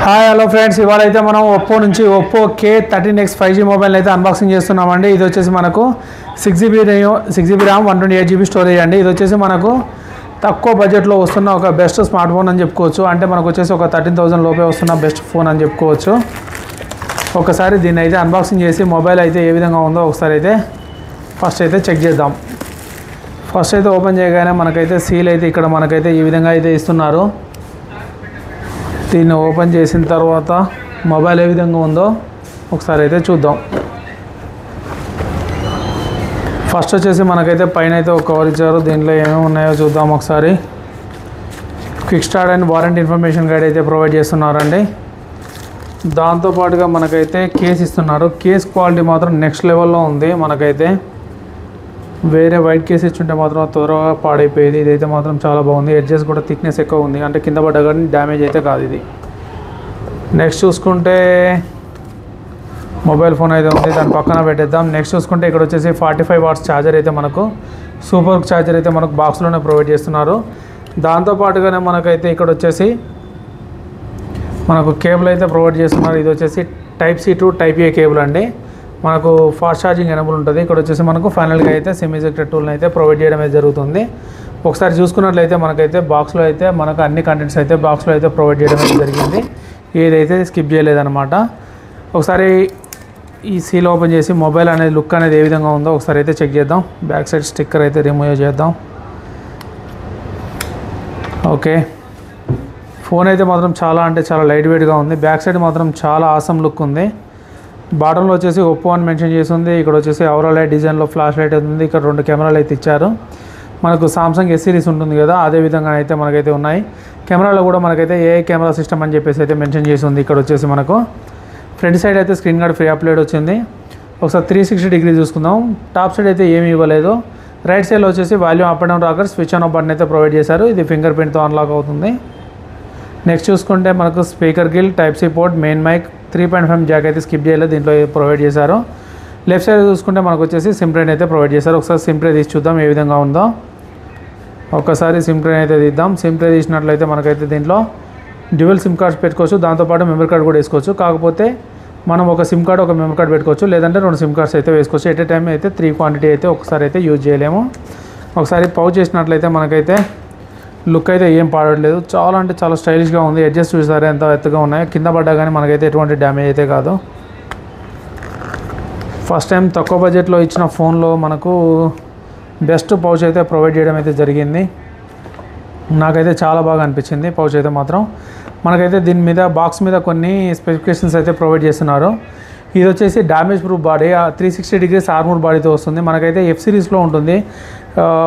Hi hello friends, ఇవాళ అయితే మనం ఒప్పో నుంచి ఒప్పో K13X 5G మొబైల్ అయితే అన్బాక్సింగ్ చేస్తున్నామండి. ఇది వచ్చేసి మనకు 6GB ర్యామ్ 128GB స్టోరేజ్ అండి. ఇది వచ్చేసి మనకు తక్కువ బడ్జెట్లో వస్తున్న ఒక బెస్ట్ స్మార్ట్ ఫోన్ అని చెప్పుకోవచ్చు. అంటే మనకు వచ్చేసి ఒక 13,000 లోపే వస్తున్న బెస్ట్ ఫోన్ అని చెప్పుకోవచ్చు. ఒకసారి దీన్ని అయితే అన్బాక్సింగ్ చేసి మొబైల్ అయితే ఏ విధంగా ఉందో ఒకసారి అయితే ఫస్ట్ అయితే చెక్ చేద్దాం. ఫస్ట్ అయితే ఓపెన్ చేయగానే మనకైతే సీల్ అయితే ఇక్కడ మనకైతే ఈ విధంగా అయితే ఇస్తున్నారు. దీన్ని ఓపెన్ చేసిన తర్వాత మొబైల్ ఏ విధంగా ఉందో ఒకసారి అయితే చూద్దాం. ఫస్ట్ వచ్చేసి మనకైతే పైన అయితే ఒక కవర్ ఇచ్చారు. దీంట్లో ఏమేమి ఉన్నాయో చూద్దాం ఒకసారి. Quick start and warranty information guide అయితే ప్రొవైడ్ చేస్తున్నారండి. దాంతోపాటుగా మనకైతే కేస్ ఇస్తున్నారు. కేస్ క్వాలిటీ మాత్రం నెక్స్ట్ లెవెల్లో ఉంది. మనకైతే వేరే వైట్ కేస్ ఇచ్చుంటే మాత్రం త్వరగా పాడైపోయేది. ఇదైతే మాత్రం చాలా బాగుంది. ఎడ్జెస్ కూడా థిక్నెస్ ఎక్కువ ఉంది, అంటే కింద పడ్డా కానీ డ్యామేజ్ అయితే కాదు ఇది. నెక్స్ట్ చూసుకుంటే మొబైల్ ఫోన్ అయితే ఉంది, దాని పక్కన పెట్టేద్దాం. నెక్స్ట్ చూసుకుంటే ఇక్కడ వచ్చేసి 45 వాట్స్ ఛార్జర్ అయితే మనకు సూపర్ ఛార్జర్ అయితే మనకు బాక్స్లోనే ప్రొవైడ్ చేస్తున్నారు. దాంతోపాటుగానే మనకైతే ఇక్కడ వచ్చేసి మనకు కేబుల్ అయితే ప్రొవైడ్ చేస్తున్నారు. ఇది వచ్చేసి Type-C to Type-A కేబుల్ అండి. మనకు ఫాస్ట్ ఛార్జింగ్ ఎనేబుల్ ఉంటుంది. ఇక్కడ వచ్చేసి మనకు ఫైనల్గా అయితే సిమ్ ఎజెక్టర్ టూల్ని అయితే ప్రొవైడ్ చేయడం అయితే జరుగుతుంది. ఒకసారి చూసుకున్నట్లయితే మనకైతే బాక్స్లో అయితే మనకు అన్ని కంటెంట్స్ అయితే బాక్స్లో అయితే ప్రొవైడ్ చేయడం అయితే జరిగింది. ఏదైతే స్కిప్ చేయలేదన్నమాట. ఒకసారి ఈ సీల్ ఓపెన్ చేసి మొబైల్ అనేది లుక్ అనేది ఏ విధంగా ఉందో ఒకసారి అయితే చెక్ చేద్దాం. బ్యాక్ సైడ్ స్టిక్కర్ అయితే రిమూవ్ చేద్దాం. ఓకే, ఫోన్ అయితే మాత్రం చాలా అంటే చాలా లైట్ వెయిట్గా ఉంది. బ్యాక్ సైడ్ మాత్రం చాలా ఆసమ్ లుక్ ఉంది. బాటంలో వచ్చేసి ఒప్పో అని మెన్షన్ చేసి ఉంది. ఇక్కడ వచ్చేసి ఓవరాల్ లైట్ డిజైన్లో ఫ్లాష్ లైట్ ఉంది. ఇక్కడ 2 కెమెరాలు అయితే ఇచ్చారు. మనకు సామ్సంగ్ S సిరీస్ ఉంటుంది కదా, అదే విధంగా అయితే మనకైతే ఉన్నాయి. కెమెరాలో కూడా మనకైతే ఏ కెమెరా సిస్టమ్ అని చెప్పేసి అయితే మెన్షన్ చేసి ఉంది. ఇక్కడ వచ్చేసి మనకు ఫ్రంట్ సైడ్ అయితే స్క్రీన్ గార్డ్ ఫ్రీ అప్లైడ్ వచ్చింది. ఒకసారి 360 డిగ్రీ చూసుకుందాం. టాప్ సైడ్ అయితే ఏమీ ఇవ్వలేదు. రైట్ సైడ్లో వచ్చేసి volume up and down rocker switch on off button అయితే ప్రొవైడ్ చేశారు. ఇది ఫింగర్ ప్రింట్తో అన్లాక్ అవుతుంది. నెక్స్ట్ చూసుకుంటే మనకు speaker grill, Type-C port, main mic, 3.5 jack అయితే స్కిప్ చేయలేదు, దీంట్లో ప్రొవైడ్ చేశారు. లెఫ్ట్ సైడ్ చూసుకుంటే మనకు వచ్చేసి సిమ్ ట్రే అయితే ప్రొవైడ్ చేశారు. ఒకసారి సిమ్ ట్రే తీసి చూద్దాం ఏ విధంగా ఉందో. ఒకసారి సిమ్ ట్రే అయితే తీద్దాం. సిమ్ ట్రే తీసినట్లయితే మనకైతే దీంట్లో డ్యూయల్ సిమ్ కార్డ్స్ పెట్టుకోవచ్చు. దాంతోపాటు మెమరీ కార్డ్ కూడా వేసుకోవచ్చు. కాకపోతే మనం ఒక సిమ్ కార్డ్ ఒక మెమరీ కార్డ్ పెట్టుకోవచ్చు, లేదంటే 2 సిమ్ కార్డ్స్ అయితే వేసుకోవచ్చు. ఎట్ ఏ టైం అయితే 3 క్వాంటిటీ అయితే ఒకసారి అయితే యూజ్ చేయలేము. ఒకసారి పౌచ్ చేసినట్లయితే మనకైతే లుక్ అయితే ఏం పాడట్లేదు. చాలా అంటే చాలా స్టైలిష్గా ఉంది. ఎడ్జెస్ చూసారా ఎంత ఎత్తుగా ఉన్నాయో. కింద పడ్డా కానీ మనకైతే ఎటువంటి డ్యామేజ్ అయితే కాదు. ఫస్ట్ టైం తక్కువ బడ్జెట్లో ఇచ్చిన ఫోన్లో మనకు బెస్ట్ పౌచ్ అయితే ప్రొవైడ్ చేయడం అయితే జరిగింది. నాకైతే చాలా బాగా అనిపించింది పౌచ్ అయితే మాత్రం. మనకైతే దీని మీద బాక్స్ మీద కొన్ని స్పెసిఫికేషన్స్ అయితే ప్రొవైడ్ చేస్తున్నారు. ఇది వచ్చేసి damage proof body, 360 degrees armour బాడీతో వస్తుంది. మనకైతే F సిరీస్లో ఉంటుంది.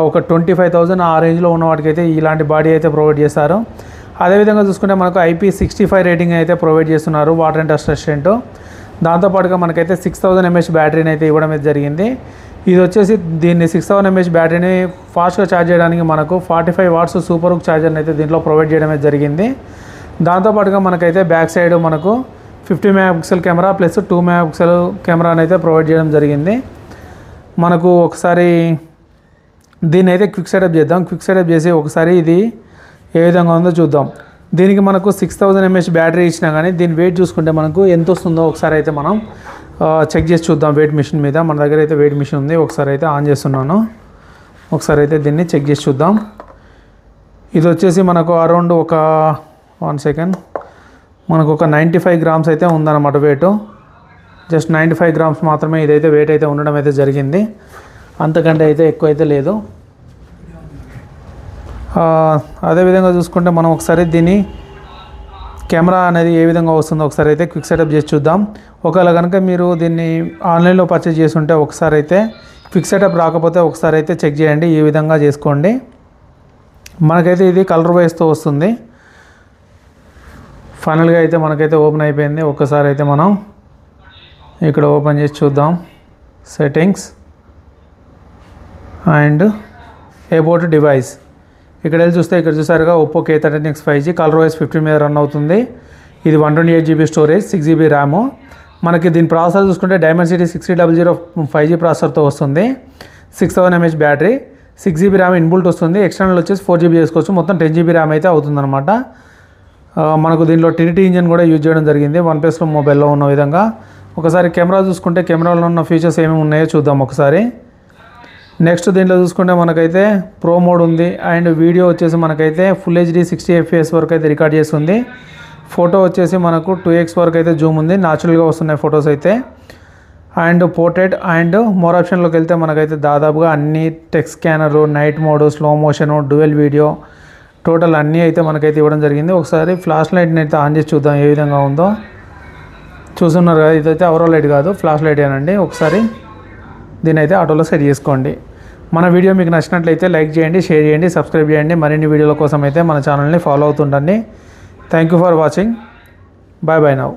ఒక 25,000 ఆ రేంజ్లో ఉన్న వాటికైతే ఇలాంటి బాడీ అయితే ప్రొవైడ్ చేస్తారు. అదేవిధంగా చూసుకుంటే మనకు IP65 రేటింగ్ అయితే ప్రొవైడ్ చేస్తున్నారు, వాటర్ అండ్ డస్ట్ రెసిస్టెంట్. దాంతోపాటుగా మనకైతే 6000 mAh బ్యాటరీని అయితే ఇవ్వడం అయితే జరిగింది. ఇది వచ్చేసి దీన్ని 6000 mAh బ్యాటరీని ఫాస్ట్గా ఛార్జ్ చేయడానికి మనకు 45 వాట్స్ సూపర్ హుక్ ఛార్జర్ని అయితే దీంట్లో ప్రొవైడ్ చేయడం అయితే జరిగింది. దాంతోపాటుగా మనకైతే బ్యాక్ సైడ్ మనకు 50 మెగాపిక్సెల్ కెమెరా ప్లస్ 2 మెగాపిక్సెల్ కెమెరాని అయితే ప్రొవైడ్ చేయడం జరిగింది. మనకు ఒకసారి దీన్ని అయితే క్విక్ సెటప్ చేద్దాం. క్విక్ సెటప్ చేసి ఒకసారి ఇది ఏ విధంగా ఉందో చూద్దాం. దీనికి మనకు 6000 mAh బ్యాటరీ ఇచ్చినా కానీ దీని వెయిట్ చూసుకుంటే మనకు ఎంత వస్తుందో ఒకసారి అయితే మనం చెక్ చేసి చూద్దాం. వెయిట్ మిషన్ మీద మన దగ్గర అయితే వెయిట్ మిషన్ ఉంది. ఒకసారి అయితే ఆన్ చేస్తున్నాను. ఒకసారి అయితే దీన్ని చెక్ చేసి చూద్దాం. ఇది వచ్చేసి మనకు అరౌండ్ ఒక 1 సెకండ్ మనకు ఒక 95 గ్రామ్స్ అయితే ఉందన్నమాట వెయిట్. జస్ట్ 95 గ్రామ్స్ మాత్రమే ఇదైతే వెయిట్ అయితే ఉండడం అయితే జరిగింది. అంతకంటే అయితే ఎక్కువ అయితే లేదు. అదేవిధంగా చూసుకుంటే మనం ఒకసారి దీన్ని కెమెరా అనేది ఏ విధంగా వస్తుందో ఒకసారి అయితే క్విక్ సెటప్ చేసి చూద్దాం. ఒకవేళ కనుక మీరు దీన్ని ఆన్లైన్లో పర్చేజ్ చేస్తుంటే ఒకసారి అయితే క్విక్ సెటప్ రాకపోతే ఒకసారి అయితే చెక్ చేయండి. ఈ విధంగా చేసుకోండి. మనకైతే ఇది కలర్ వైస్తో వస్తుంది. ఫైనల్గా అయితే మనకైతే ఓపెన్ అయిపోయింది. ఒక్కసారి అయితే మనం ఇక్కడ ఓపెన్ చేసి చూద్దాం. సెట్టింగ్స్ అండ్ అబౌట్ డివైస్ ఇక్కడ వెళ్ళి చూస్తే ఇక్కడ చూసారుగా Oppo K13X 5G colour vice 15 మీద రన్ అవుతుంది. ఇది 128GB స్టోరేజ్, 6GB ర్యాము. మనకి దీని ప్రాసెసర్ చూసుకుంటే Dimensity 6000 5G ప్రాసెసర్తో వస్తుంది. 6000 mAh battery, 6GB RAM inbuilt వస్తుంది. ఎక్స్టర్నల్ వచ్చేసి 4GB చేసుకోవచ్చు. మొత్తం 10GB ర్యామ్ అయితే అవుతుందన్నమాట. మనకు దీనిలో టినిటీ ఇంజిన్ కూడా యూజ్ చేయడం జరిగింది OnePlus మొబైల్లో ఉన్న విధంగా. ఒకసారి కెమెరా చూసుకుంటే కెమెరాలో ఉన్న ఫీచర్స్ ఏమేమి ఉన్నాయో చూద్దాం ఒకసారి. నెక్స్ట్ దీంట్లో చూసుకుంటే మనకైతే ప్రో మోడ్ ఉంది అండ్ వీడియో వచ్చేసి మనకైతే ఫుల్ HD 60 FPS వరకు అయితే రికార్డ్ చేస్తుంది. ఫోటో వచ్చేసి మనకు 2x వరకు అయితే జూమ్ ఉంది, న్యాచురల్గా వస్తున్నాయి ఫొటోస్ అయితే. అండ్ పోర్ట్రేట్ అండ్ మోర్ ఆప్షన్లోకి వెళ్తే మనకైతే దాదాపుగా అన్ని text scanner, night mode, slow motion, dual video, total అన్నీ అయితే మనకైతే ఇవ్వడం జరిగింది. ఒకసారి ఫ్లాష్ లైట్ని అయితే ఆన్ చేసి చూద్దాం ఏ విధంగా ఉందో. చూస్తున్నారు కదా, ఇదైతే అవరో లైట్ కాదు, ఫ్లాష్ లైట్ ఏనండి. ఒకసారి దీని అయితే ఆటోలో సెట్ చేసుకోండి. మన వీడియో మీకు నచ్చినట్లయితే లైక్ చేయండి, షేర్ చేయండి, సబ్స్క్రైబ్ చేయండి. మరిన్ని వీడియోల కోసం అయితే మన ఛానల్ని ఫాలో అవుతుండండి. Thank you for watching. Bye bye now.